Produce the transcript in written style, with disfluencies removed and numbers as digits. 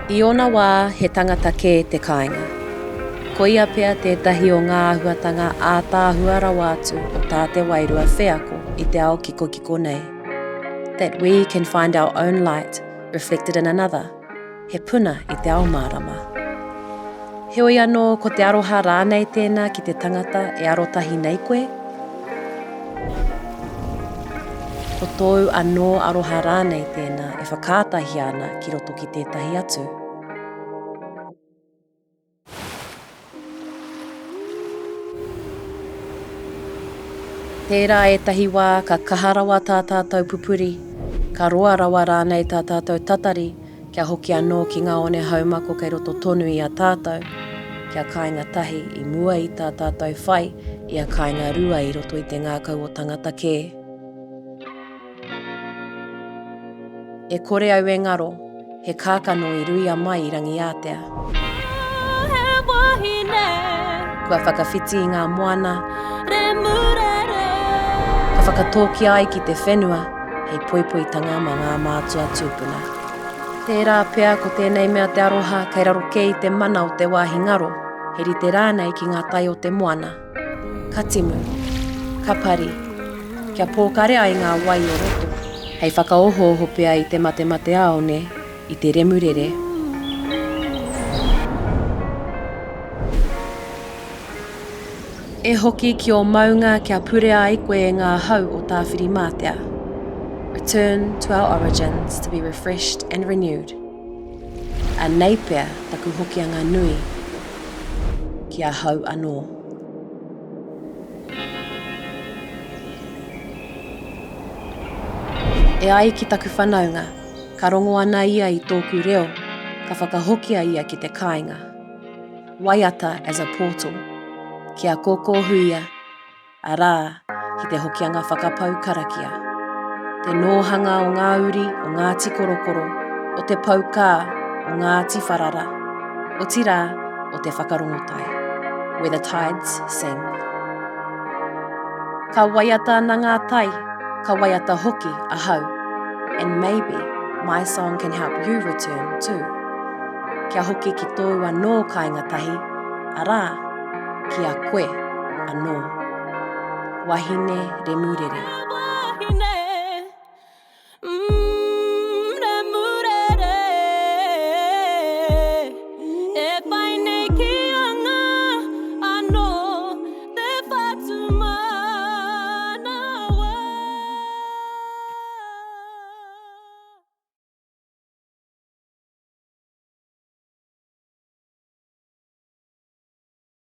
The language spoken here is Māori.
I ona wā he tangata kē te kāinga. Ko ia pea tētahi o ngā ahuatanga ātāhua rawa atu o tā te wairua wheako I te ao kiko nei. That we can find our own light reflected in another, he puna I te ao mārama. Heoi anō ko te aroha rānei tēnā ki te tangata e arotahi nei koe? Ko tōu anō aroha rānei tēnā e whakātahi ana ki roto ki tētahi atu. Tērā etahi wā ka kaharawa tā tātou pupuri, ka roa rawa rānei tā tātou tatari, kia hoki anō ki ngā one haumako kei roto tonu I a tātou, kia kāinga tahi I mua I tā tātou whai, ia kāinga rua I roto I te ngākau o tangata kē. E kore au e ngaro, he kākano I ruia mai I rangi ātea. Kua whakawhiti I ngā moana, ka whakatōki ai ki te whenua, hei poipoitanga ma ngā mātua tūpuna. Tērā pea ko tēnei mea te aroha kei raro kei te mana o te wāhi ngaro, he rite rānei ki ngā tai o te moana. Ka timu, ka pari, kia pōkare ai ngā wai o roto, hei whakaoho pea I te mate aone, I te remurere. E hoki ki o maunga kia pure ai koe ngā hau o tā whirimātea. Return to our origins to be refreshed and renewed. A nei pea taku Hokianga nui kia hau anō. E ai ki taku whanaunga, ka rongo ana ia I tōku reo, ka whakahokia ia ki te kāinga. WAIATA as a portal. Kia kōkō huia, a rā ki te Hokianga whakapau karakia. Te nōhanga o ngā uri o ngā ti korokoro, o te paukā o ngā ti wharara, o ti rā o te whakarongotai. Where the tides sing. Ka waiata na ngā tai, ka waiata hoki a hau, and maybe my song can help you return too. Kia hoki ki tōu anō kāinga tahi, a rā, ki a koe anō. Wahine Remurere.